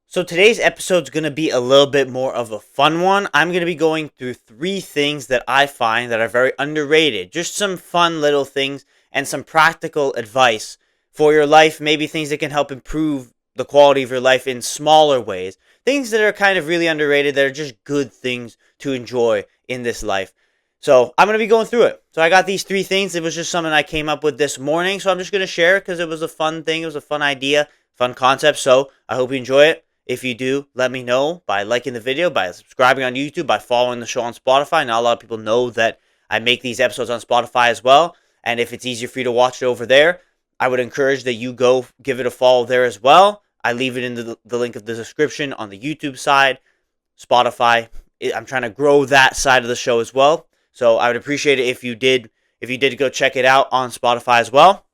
So today's episode is going to be a little bit more of a fun one. I'm going to be going through three things that I find that are very underrated. Just some fun little things and some practical advice for your life, maybe things that can help improve the quality of your life in smaller ways. Things that are kind of really underrated that are just good things to enjoy in this life. So I'm going to be going through it. So I got these three things. It was just something I came up with this morning. So I'm just going to share it because it was a fun thing. It was a fun idea, fun concept. So I hope you enjoy it. If you do, let me know by liking the video, by subscribing on YouTube, by following the show on Spotify. Not a lot of people know that I make these episodes on Spotify as well. And if it's easier for you to watch it over there, I would encourage that you go give it a follow there as well. I leave it in the link of the description on the YouTube side, Spotify. I'm trying to grow that side of the show as well. So I would appreciate it if you did go check it out on Spotify as well.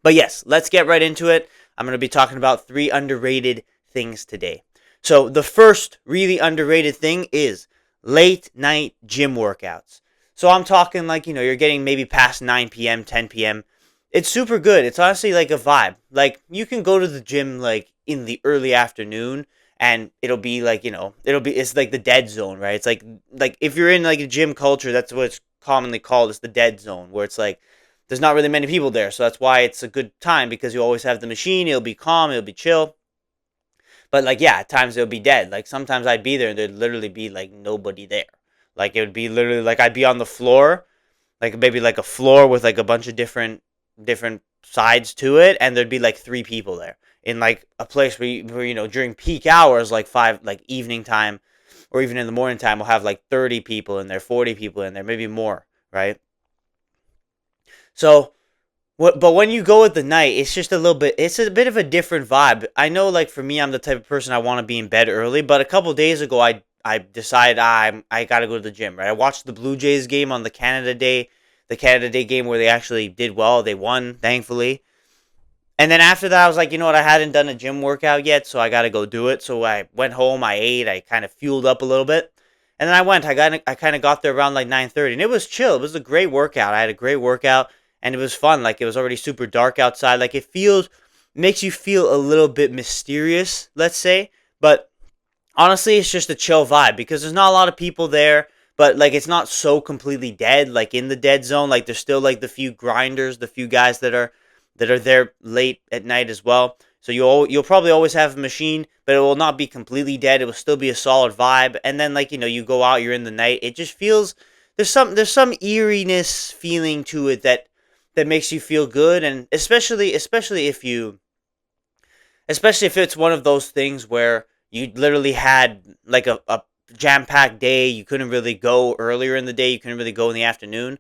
But yes, let's get right into it. I'm going to be talking about three underrated things today. So the first really underrated thing is late night gym workouts. So I'm talking like, you're getting maybe past 9 p.m., 10 p.m. It's super good. It's honestly like a vibe. Like you can go to the gym like in the early afternoon and it'll be like, it's like the dead zone, right? It's like if you're in like a gym culture, that's what it's commonly called. It's the dead zone where it's like there's not really many people there. So that's why it's a good time because you always have the machine. It'll be calm. It'll be chill. But like, yeah, at times it would be dead. Like sometimes I'd be there and there'd literally be like nobody there. Like it would be literally like I'd be on the floor, like maybe like a floor with like a bunch of different sides to it, and there'd be like three people there in like a place where during peak hours, like five, like evening time, or even in the morning time, we'll have like 30 people in there, 40 people in there, maybe more, right? So but when you go at the night, it's just a little bit. It's a bit of a different vibe. I know, like for me, I'm the type of person I want to be in bed early. But a couple days ago, I decided I gotta go to the gym. Right, I watched the Blue Jays game on the Canada Day game where they actually did well. They won, thankfully. And then after that, I was like, you know what? I hadn't done a gym workout yet, so I gotta go do it. So I went home. I ate. I kind of fueled up a little bit, and then I went. I kind of got there around like 9:30, and it was chill. It was a great workout. I had a great workout and it was fun. Like it was already super dark outside. Like makes you feel a little bit mysterious, let's say. But honestly, it's just a chill vibe because there's not a lot of people there. But like it's not so completely dead, like in the dead zone. Like there's still like the few grinders, the few guys that are there late at night as well. So you'll probably always have a machine, but it will not be completely dead. It will still be a solid vibe. And then like you go out, you're in the night. It just feels there's some eeriness feeling to it that makes you feel good, and especially if it's one of those things where you literally had like a jam-packed day, you couldn't really go earlier in the day, you couldn't really go in the afternoon.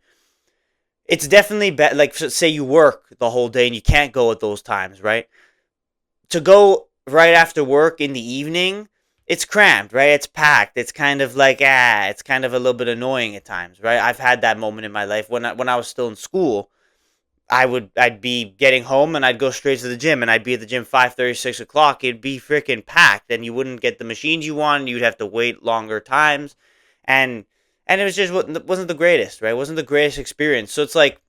It's definitely better. Like say you work the whole day and you can't go at those times, right? To go right after work in the evening, it's cramped, right? It's packed. It's kind of like it's kind of a little bit annoying at times, right? I've had that moment in my life when I was still in school. I'd be getting home and I'd go straight to the gym and I'd be at the gym 5:30, 6 o'clock. It'd be freaking packed and you wouldn't get the machines you wanted. You'd have to wait longer times, and it was just wasn't the greatest, right? It wasn't the greatest experience. So it's like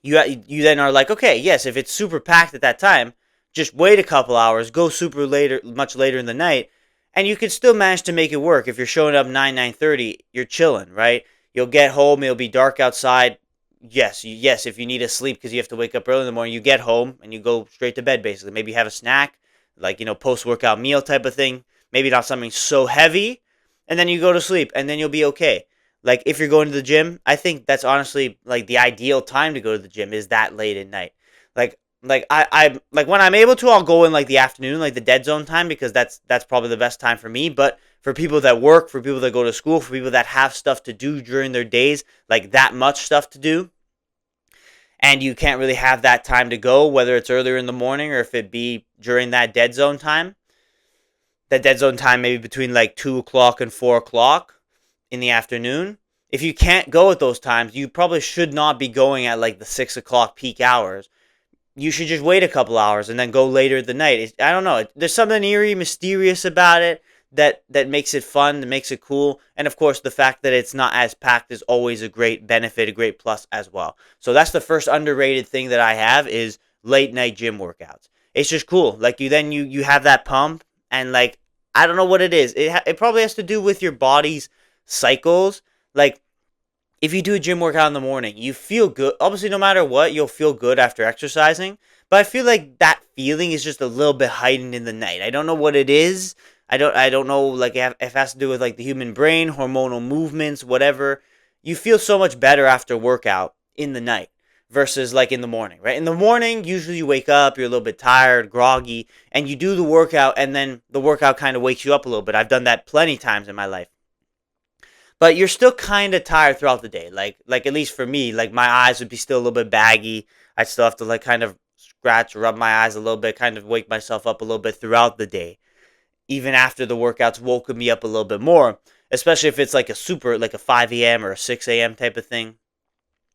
you then are like, okay, yes, if it's super packed at that time, just wait a couple hours, go super later, much later in the night, and you can still manage to make it work. If you're showing up 9:30, you're chilling, right? You'll get home, it'll be dark outside. Yes, if you need to sleep because you have to wake up early in the morning, you get home and you go straight to bed basically. Maybe have a snack, like, post workout meal type of thing. Maybe not something so heavy, and then you go to sleep and then you'll be okay. Like if you're going to the gym, I think that's honestly like the ideal time to go to the gym is that late at night. Like like when I'm able to, I'll go in like the afternoon, like the dead zone time, because that's probably the best time for me. But for people that work, for people that go to school, for people that have stuff to do during their days, like that much stuff to do, and you can't really have that time to go, whether it's earlier in the morning or if it be during that dead zone time. That dead zone time maybe between like 2 o'clock and 4 o'clock in the afternoon. If you can't go at those times, you probably should not be going at like the 6 o'clock peak hours. You should just wait a couple hours and then go later at the night. I don't know. There's something eerie, mysterious about it that makes it fun, that makes it cool. And of course, the fact that it's not as packed is always a great benefit, a great plus as well. So that's the first underrated thing that I have is late night gym workouts. It's just cool. Like you have that pump and like I don't know what it is. It probably has to do with your body's cycles. Like if you do a gym workout in the morning, you feel good. Obviously, no matter what, you'll feel good after exercising. But I feel like that feeling is just a little bit heightened in the night. I don't know what it is. I don't know like if it has to do with like the human brain, hormonal movements, whatever. You feel so much better after workout in the night versus like in the morning, right? In the morning, usually you wake up, you're a little bit tired, groggy, and you do the workout, and then the workout kind of wakes you up a little bit. I've done that plenty times in my life. But you're still kind of tired throughout the day. Like at least for me, like my eyes would be still a little bit baggy. I'd still have to like kind of scratch, rub my eyes a little bit, kind of wake myself up a little bit throughout the day. Even after the workouts woke me up a little bit more, especially if it's like a super like a 5 a.m. or a 6 a.m. type of thing,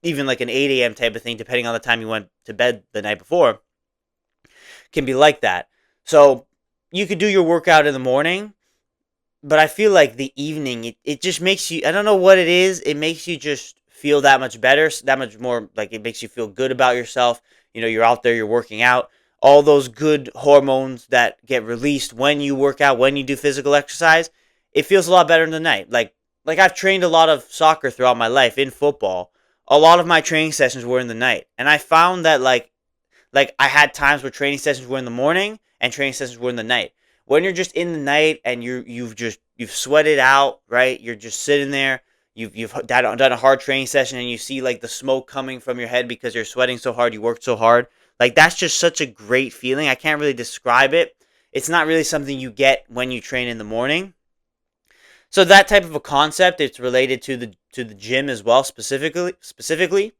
even like an 8 a.m. type of thing, depending on the time you went to bed the night before, can be like that. So you could do your workout in the morning, but I feel like the evening, it just makes you, I don't know what it is, it makes you just feel that much better, that much more, like it makes you feel good about yourself. You know, you're out there, you're working out. All those good hormones that get released when you work out, when you do physical exercise, it feels a lot better in the night. Like I've trained a lot of soccer throughout my life in football. A lot of my training sessions were in the night, and I found that like I had times where training sessions were in the morning and training sessions were in the night. When you're just in the night and you've sweated out, right? You're just sitting there. You've done a hard training session and you see like the smoke coming from your head because you're sweating so hard, you worked so hard. Like that's just such a great feeling. I can't really describe it. It's not really something you get when you train in the morning. So that type of a concept, it's related to the gym as well, specifically.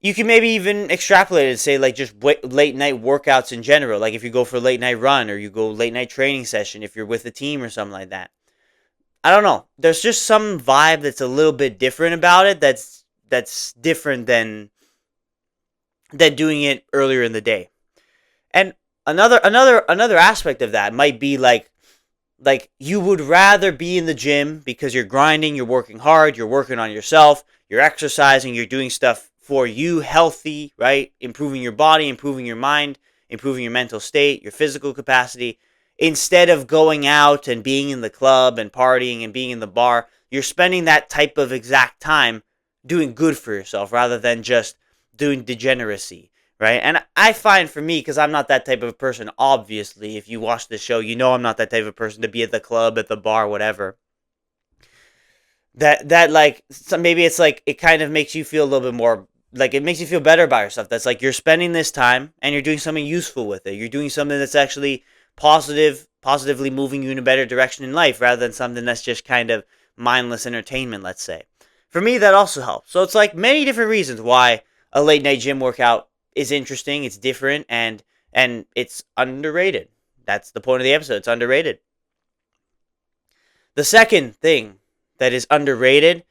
You can maybe even extrapolate it and say like just late night workouts in general. Like if you go for a late night run or you go late night training session if you're with a team or something like that. I don't know. There's just some vibe that's a little bit different about it. That's different than doing it earlier in the day. And another aspect of that might be like you would rather be in the gym because you're grinding, you're working hard, you're working on yourself, you're exercising, you're doing stuff for you, healthy, right? Improving your body, improving your mind, improving your mental state, your physical capacity. Instead of going out and being in the club and partying and being in the bar, you're spending that type of exact time doing good for yourself rather than just doing degeneracy, right? And I find for me, because I'm not that type of person, obviously, if you watch this show, you know I'm not that type of person to be at the club, at the bar, whatever. That like so maybe it's like it kind of makes you feel a little bit more like it makes you feel better about yourself. That's like you're spending this time and you're doing something useful with it. You're doing something that's actually positively moving you in a better direction in life rather than something that's just kind of mindless entertainment, let's say. For me, that also helps. So it's like many different reasons why a late night gym workout is interesting, it's different, and it's underrated. That's the point of the episode. It's underrated. The second thing that is underrated,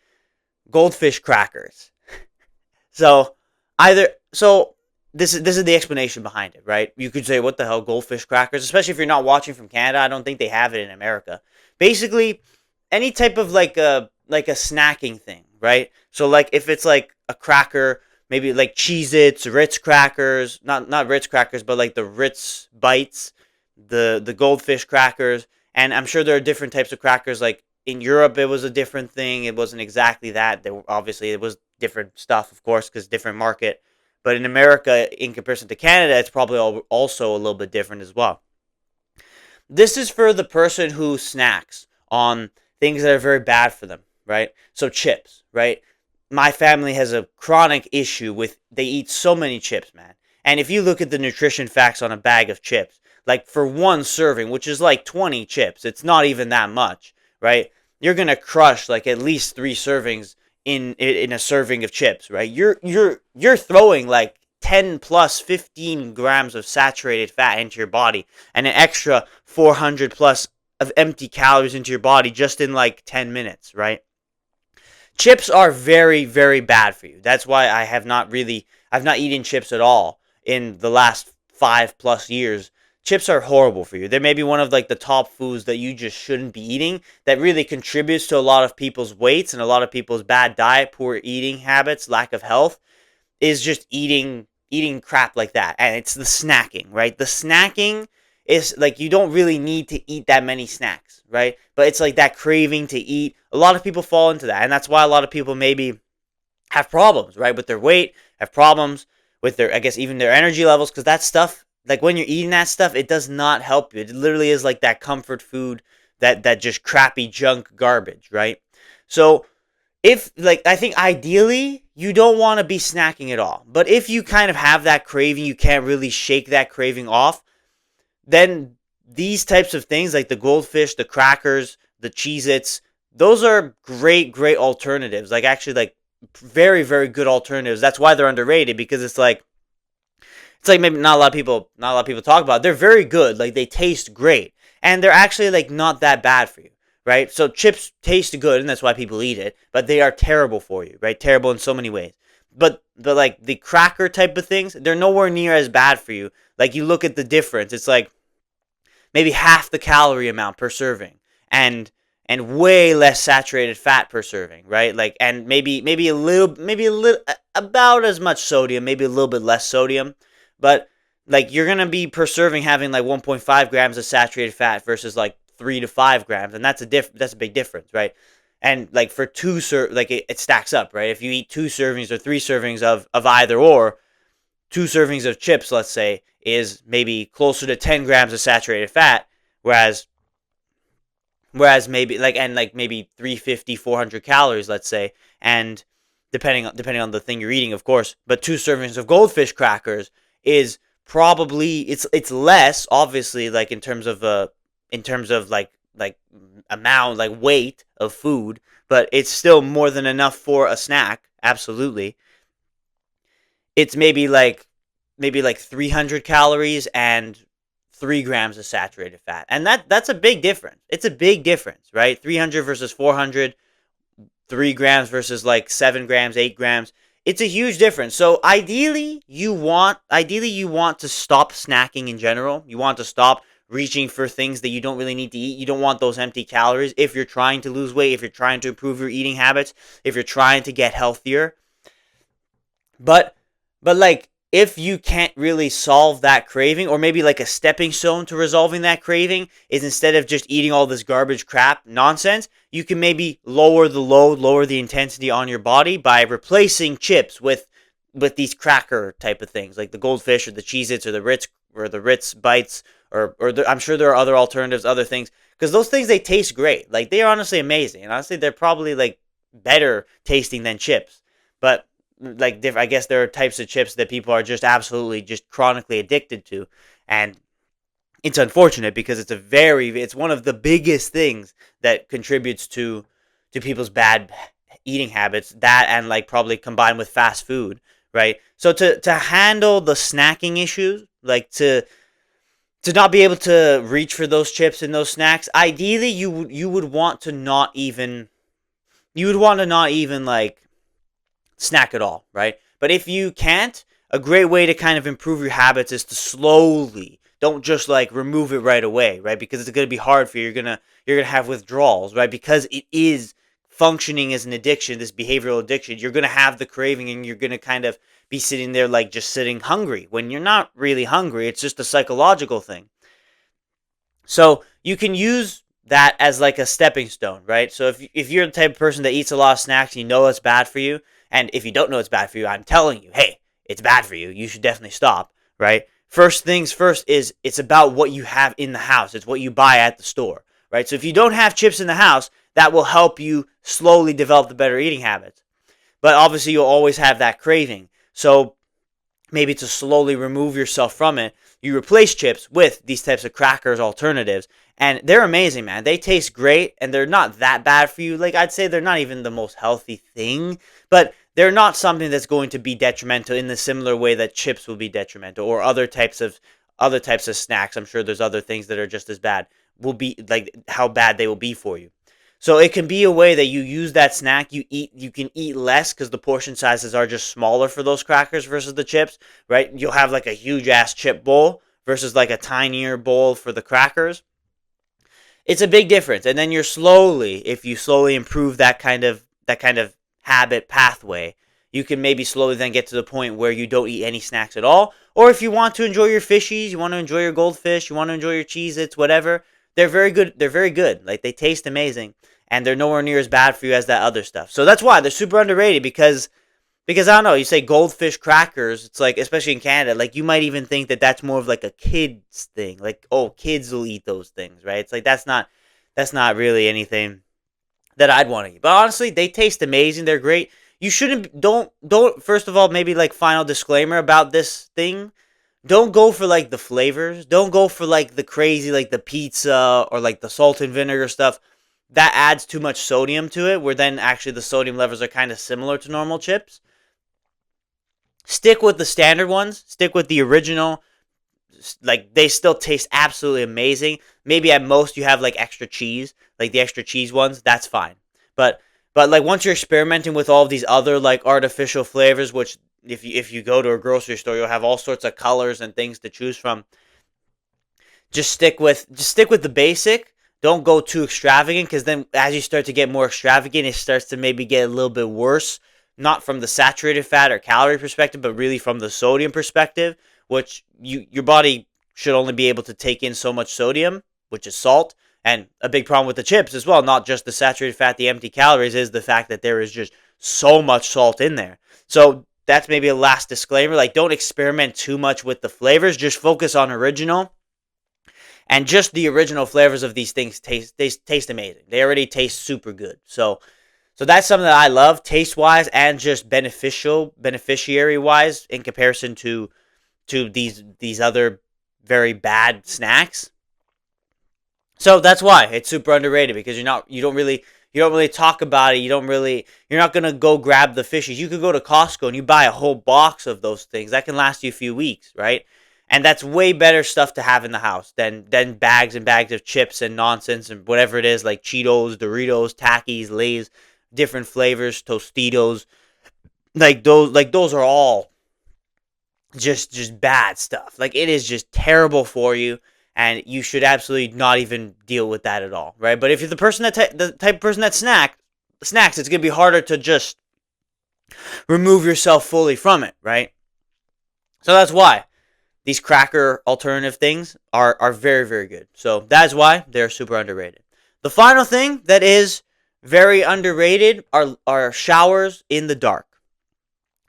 goldfish crackers. So so this is the explanation behind it, right? You could say, what the hell, goldfish crackers? Especially if you're not watching from Canada, I don't think they have it in America. Basically, any type of like a snacking thing, right? So like if it's like a cracker, maybe like Cheez-Its, Ritz crackers, not Ritz crackers, but like the Ritz bites, the goldfish crackers, and I'm sure there are different types of crackers. Like in Europe, it was a different thing. It wasn't exactly that. Obviously it was different stuff, of course, because different market. But in America, in comparison to Canada, it's probably also a little bit different as well. This is for the person who snacks on things that are very bad for them, right? So chips, right? My family has a chronic issue with they eat so many chips, man. And if you look at the nutrition facts on a bag of chips, like for one serving, which is like 20 chips, it's not even that much, right? You're going to crush like at least 3 servings in a serving of chips, right? You're throwing like 10 plus 15 grams of saturated fat into your body and an extra 400 plus of empty calories into your body just in like 10 minutes, right? Chips are very, very bad for you. That's why I've not eaten chips at all in the last 5 plus years. Chips are horrible for you. They may be one of like the top foods that you just shouldn't be eating that really contributes to a lot of people's weights and a lot of people's bad diet, poor eating habits, lack of health is just eating crap like that. And it's the snacking, right? The snacking It's like you don't really need to eat that many snacks, right? But it's like that craving to eat. A lot of people fall into that, and that's why a lot of people maybe have problems, right, with their weight, have problems with their, I guess, even their energy levels, because that stuff, like when you're eating that stuff, it does not help you. It literally is like that comfort food, that just crappy junk garbage, right? So if, like, I think ideally you don't want to be snacking at all, but if you kind of have that craving, you can't really shake that craving off, then these types of things like the goldfish, the crackers, the Cheez-Its, those are great alternatives. Like, actually, like, very, very good alternatives. That's why they're underrated, because it's like maybe not a lot of people talk about it. They're very good. Like, they taste great, and they're actually like not that bad for you, right? So chips taste good, and that's why people eat it, but they are terrible for you, right? Terrible in so many ways. But like the cracker type of things, they're nowhere near as bad for you. Like, you look at the difference. It's like maybe half the calorie amount per serving, and way less saturated fat per serving, right? Like, and maybe a little about as much sodium, maybe a little bit less sodium, but like you're gonna be per serving having like 1.5 grams of saturated fat versus like 3 to 5 grams, and that's a big difference, right? And like for like it stacks up, right? If you eat 2 servings or 3 servings of either, or 2 servings of chips, let's say, is maybe closer to 10 grams of saturated fat, whereas maybe like maybe 350, 400 calories, let's say, and depending on the thing you're eating, of course. But 2 servings of goldfish crackers is probably, it's less, obviously, like in terms of like amount, like weight of food, but it's still more than enough for a snack. Absolutely. It's maybe like 300 calories and 3 grams of saturated fat, and that's a big difference. It's a big difference, right? 300 versus 400, 3 grams versus like 7 grams, 8 grams. It's a huge difference. So ideally you want to stop snacking in general. You want to stop reaching for things that you don't really need to eat. You don't want those empty calories if you're trying to lose weight, if you're trying to improve your eating habits, if you're trying to get healthier. But like, if you can't really solve that craving, or maybe like a stepping stone to resolving that craving is, instead of just eating all this garbage crap nonsense, you can maybe lower the load, lower the intensity on your body by replacing chips with these cracker type of things, like the goldfish or the Cheez-Its or the Ritz bites, I'm sure there are other alternatives, other things, because those things, they taste great. Like, they are honestly amazing, and honestly they're probably like better tasting than chips. But like, I guess there are types of chips that people are just absolutely just chronically addicted to, and it's unfortunate because it's one of the biggest things that contributes to people's bad eating habits. That, and like probably combined with fast food, right? So to handle the snacking issues, like to not be able to reach for those chips and those snacks, ideally you would want to not even like snack at all, right? But if you can't, a great way to kind of improve your habits is to slowly, don't just like remove it right away, right? Because it's going to be hard for you. You're going to have withdrawals, right? Because it is functioning as an addiction, this behavioral addiction. You're going to have the craving, and you're going to kind of be sitting there like just sitting hungry when you're not really hungry. It's just a psychological thing. So you can use that as like a stepping stone, right? So if you're the type of person that eats a lot of snacks, you know it's bad for you, and if you don't know it's bad for you, I'm telling you, hey, it's bad for you. You should definitely stop, right? First things first is, it's about what you have in the house. It's what you buy at the store, right? So if you don't have chips in the house, that will help you slowly develop the better eating habits. But obviously you'll always have that craving. So maybe to slowly remove yourself from it, you replace chips with these types of crackers alternatives, and they're amazing, man. They taste great, and they're not that bad for you. Like, I'd say they're not even the most healthy thing, but they're not something that's going to be detrimental in the similar way that chips will be detrimental, or other types of snacks. I'm sure there's other things that are just as bad, will be like how bad they will be for you. So it can be a way that you use that snack. You can eat less because the portion sizes are just smaller for those crackers versus the chips, right? You'll have like a huge ass chip bowl versus like a tinier bowl for the crackers. It's a big difference. And then if you slowly improve that kind of habit pathway, you can maybe slowly then get to the point where you don't eat any snacks at all. Or if you want to enjoy your fishies, you want to enjoy your goldfish, you want to enjoy your Cheez-Its, whatever, they're very good. They're very good. Like, they taste amazing, and they're nowhere near as bad for you as that other stuff. So that's why they're super underrated, because I don't know, you say goldfish crackers, it's like, especially in Canada, like, you might even think that that's more of like a kid's thing. Like, oh, kids will eat those things, right? It's like, that's not really anything that I'd want to eat. But honestly, they taste amazing. They're great. You shouldn't don't first of all, maybe like final disclaimer about this thing. Don't go for like the flavors. Don't go for like the crazy, like the pizza or like the salt and vinegar stuff. That adds too much sodium to it, where then actually the sodium levels are kind of similar to normal chips. Stick with the standard ones. Stick with the original. Like, they still taste absolutely amazing. Maybe at most you have like extra cheese, like the extra cheese ones. That's fine. But like, once you're experimenting with all of these other like artificial flavors, which if you go to a grocery store, you'll have all sorts of colors and things to choose from. Just stick with the basic. Don't go too extravagant, because then as you start to get more extravagant, it starts to maybe get a little bit worse. Not from the saturated fat or calorie perspective, but really from the sodium perspective, which your body should only be able to take in so much sodium, which is salt. And a big problem with the chips as well, not just the saturated fat, the empty calories, is the fact that there is just so much salt in there. So that's maybe a last disclaimer. Like, don't experiment too much with the flavors. Just focus on original. And just the original flavors of these things taste amazing. They already taste super good. So that's something that I love, taste wise and just beneficiary wise, in comparison to these other very bad snacks. So that's why it's super underrated, because you don't really talk about it. You're not gonna go grab the fishies. You could go to Costco and you buy a whole box of those things. That can last you a few weeks, right? And that's way better stuff to have in the house than bags and bags of chips and nonsense and whatever it is, like Cheetos, Doritos, Takis, Lay's, different flavors, Tostitos. Like those are all just bad stuff. Like, it is just terrible for you, and you should absolutely not even deal with that at all, right? But if you're the type of person that snacks, it's gonna be harder to just remove yourself fully from it, right? So that's why these cracker alternative things are very, very good. So that's why they're super underrated. The final thing that is very underrated are showers in the dark.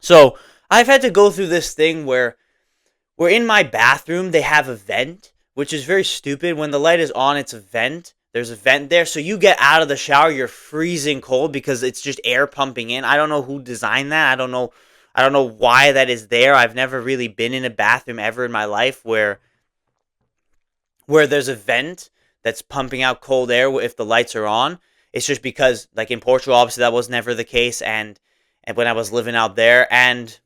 So I've had to go through this thing where in my bathroom they have a vent, which is very stupid. When the light is on, it's a vent. There's a vent there, so you get out of the shower, you're freezing cold because it's just air pumping in. I don't know who designed that. I don't know why that is there. I've never really been in a bathroom ever in my life where there's a vent that's pumping out cold air if the lights are on. It's just because, like, in Portugal, obviously that was never the case, and when I was living out there, and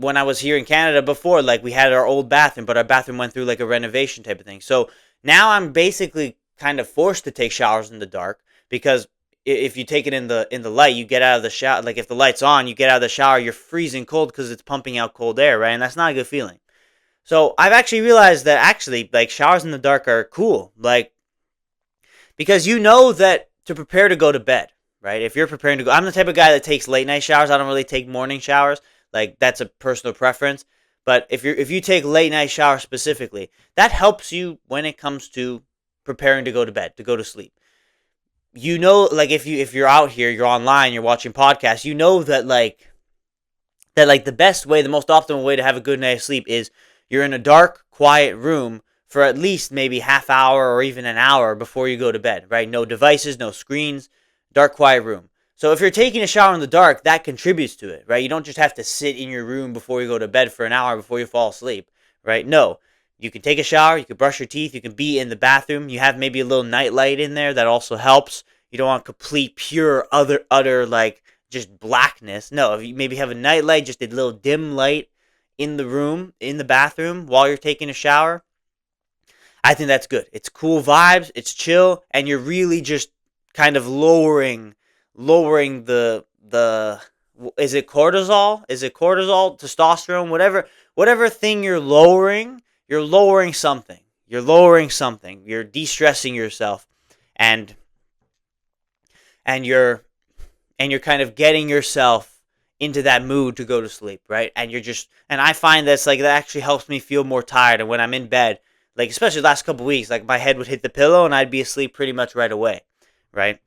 when I was here in Canada before, like, we had our old bathroom, but our bathroom went through like a renovation type of thing. So now I'm basically kind of forced to take showers in the dark, because if you take it in the light, you get out of the shower. Like, if the light's on, you get out of the shower, you're freezing cold because it's pumping out cold air, right? And that's not a good feeling. So I've actually realized that actually, like, showers in the dark are cool, like, because you know that to prepare to go to bed, right? If you're preparing to go, I'm the type of guy that takes late night showers. I don't really take morning showers. Like, that's a personal preference. But if you take late night showers specifically, that helps you when it comes to preparing to go to bed, to go to sleep. You know, like, if you're out here, you're online, you're watching podcasts, you know that the best way, the most optimal way to have a good night of sleep is you're in a dark, quiet room for at least maybe half hour or even an hour before you go to bed, right? No devices, no screens, dark, quiet room. So if you're taking a shower in the dark, that contributes to it, right? You don't just have to sit in your room before you go to bed for an hour before you fall asleep, right? No. You can take a shower, you can brush your teeth, you can be in the bathroom, you have maybe a little night light in there that also helps. You don't want complete, pure, utter, like, just blackness. No, if you maybe have a night light, just a little dim light in the room, in the bathroom, while you're taking a shower, I think that's good. It's cool vibes, it's chill, and you're really just kind of lowering the is it cortisol? Is it cortisol, testosterone, whatever thing you're lowering something. You're lowering something. You're de-stressing yourself, and and you're kind of getting yourself into that mood to go to sleep, right? And I find that's like that actually helps me feel more tired. And when I'm in bed, like especially the last couple weeks, like my head would hit the pillow and I'd be asleep pretty much right away, right?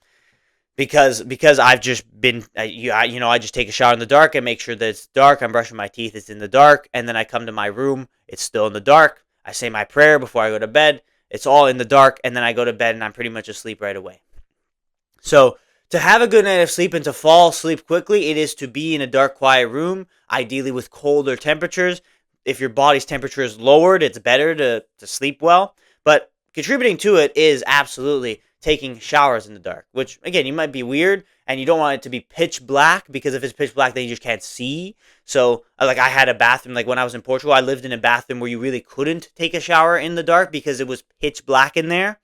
Because I've just been I just take a shower in the dark and make sure that it's dark. I'm brushing my teeth, it's in the dark, and then I come to my room, it's still in the dark. I say my prayer before I go to bed. It's all in the dark, and then I go to bed and I'm pretty much asleep right away. So to have a good night of sleep and to fall asleep quickly, it is to be in a dark, quiet room, ideally with colder temperatures. If your body's temperature is lowered, it's better to sleep well. But contributing to it is absolutely taking showers in the dark, which again, you might be weird and you don't want it to be pitch black, because if it's pitch black, then you just can't see. So like I had a bathroom, like when I was in Portugal, I lived in a bathroom where you really couldn't take a shower in the dark because it was pitch black in there.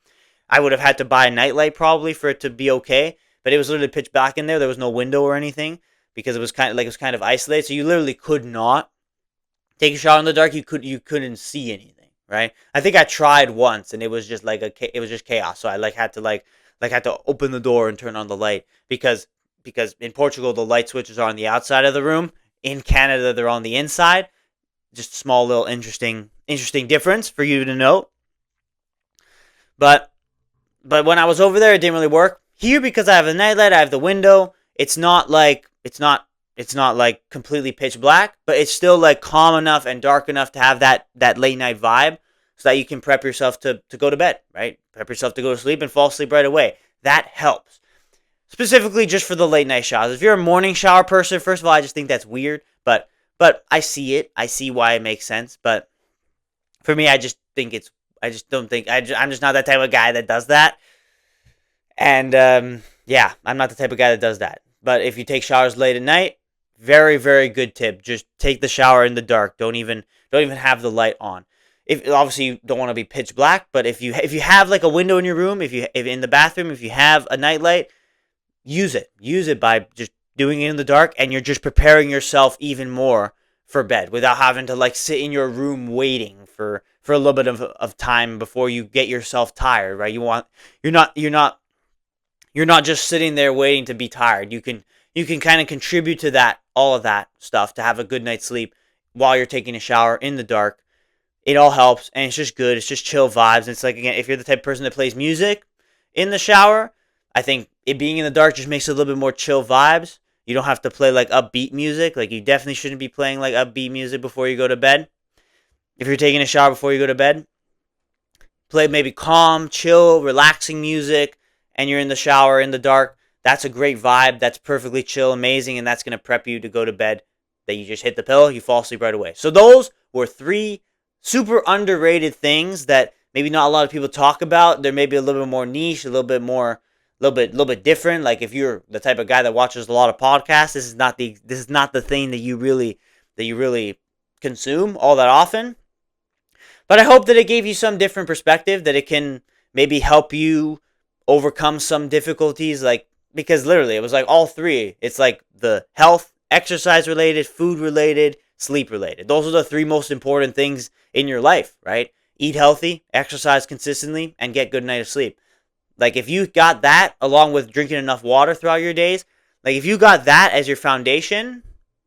I would have had to buy a nightlight probably for it to be okay, but it was literally pitch black in there. There was no window or anything because it was kind of isolated. So you literally could not take a shower in the dark. You couldn't see anything, right? I think I tried once and it was just it was just chaos. So I had to open the door and turn on the light because in Portugal the light switches are on the outside of the room. In Canada they're on the inside. Just a small little interesting difference for you to note. But when I was over there, it didn't really work. Here, because I have a nightlight, I have the window. It's not like completely pitch black, but it's still like calm enough and dark enough to have that late night vibe, so that you can prep yourself to go to bed, right? Prep yourself to go to sleep and fall asleep right away. That helps. Specifically, just for the late night showers. If you're a morning shower person, first of all, I just think that's weird, but I see it. I see why it makes sense, but for me, I just don't think I'm just not that type of guy that does that. And yeah, I'm not the type of guy that does that. But if you take showers late at night, very, very good tip. Just take the shower in the dark. Don't even have the light on. If obviously you don't want to be pitch black, but if you have like a window in your room, if in the bathroom, if you have a nightlight, use it. Use it by just doing it in the dark, and you're just preparing yourself even more for bed without having to like sit in your room waiting for a little bit of time before you get yourself tired, right? You're not just sitting there waiting to be tired. You can kind of contribute to that, all of that stuff, to have a good night's sleep while you're taking a shower in the dark. It all helps, and it's just good. It's just chill vibes. And it's like, again, if you're the type of person that plays music in the shower, I think it being in the dark just makes it a little bit more chill vibes. You don't have to play like upbeat music. Like, you definitely shouldn't be playing like upbeat music before you go to bed. If you're taking a shower before you go to bed, play maybe calm, chill, relaxing music, and you're in the shower in the dark. That's a great vibe. That's perfectly chill, amazing, and that's going to prep you to go to bed. That you just hit the pillow, you fall asleep right away. So those were 3 super underrated things that maybe not a lot of people talk about. They're maybe a little bit more niche, a little bit different. Like if you're the type of guy that watches a lot of podcasts, this is not the thing that you really consume all that often. But I hope that it gave you some different perspective, that it can maybe help you overcome some difficulties, like, because literally it was like all 3. It's like the health, exercise related, food related, sleep related. Those are the 3 most important things in your life, right? Eat healthy, exercise consistently, and get good night of sleep. Like if you got that along with drinking enough water throughout your days, like if you got that as your foundation,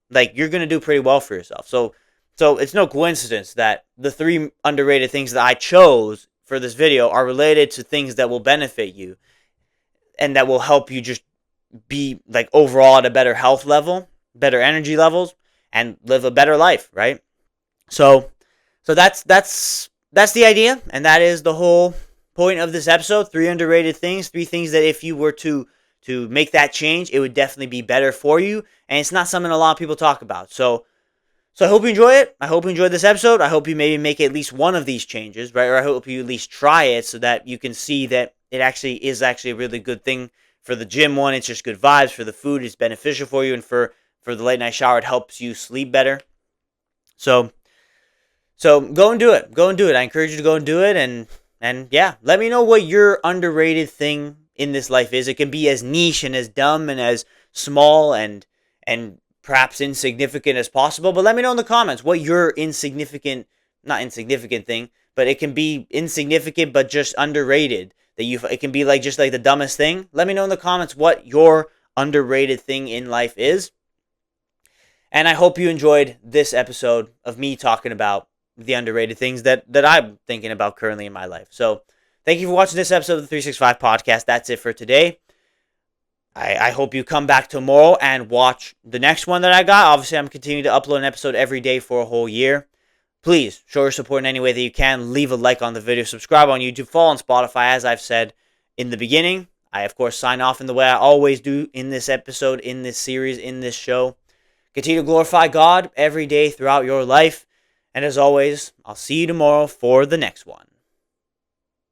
like you're going to do pretty well for yourself. So it's no coincidence that the 3 underrated things that I chose for this video are related to things that will benefit you and that will help you just be like overall at a better health level, better energy levels, and live a better life, right? So that's the idea, and that is the whole point of this episode. 3 underrated things, 3 things that if you were to make that change, it would definitely be better for you, and it's not something a lot of people talk about. So I hope you enjoy it. I hope you enjoyed this episode. I hope you maybe make at least one of these changes, right? Or I hope you at least try it so that you can see that it actually is a really good thing. For the gym one, it's just good vibes. For the food, it's beneficial for you. And for the late night shower, it helps you sleep better. So go and do it. Go and do it. I encourage you to go and do it. And yeah, let me know what your underrated thing in this life is. It can be as niche and as dumb and as small and perhaps insignificant as possible, but let me know in the comments what your not insignificant thing, but it can be insignificant but just underrated. It can be like just like the dumbest thing. Let me know in the comments what your underrated thing in life is. And I hope you enjoyed this episode of me talking about the underrated things that I'm thinking about currently in my life. So thank you for watching this episode of the 365 podcast. That's it for today. I hope you come back tomorrow and watch the next one that I got. Obviously, I'm continuing to upload an episode every day for a whole year. Please show your support in any way that you can. Leave a like on the video. Subscribe on YouTube. Follow on Spotify, as I've said in the beginning. I, of course, sign off in the way I always do in this episode, in this series, in this show. Continue to glorify God every day throughout your life. And as always, I'll see you tomorrow for the next one.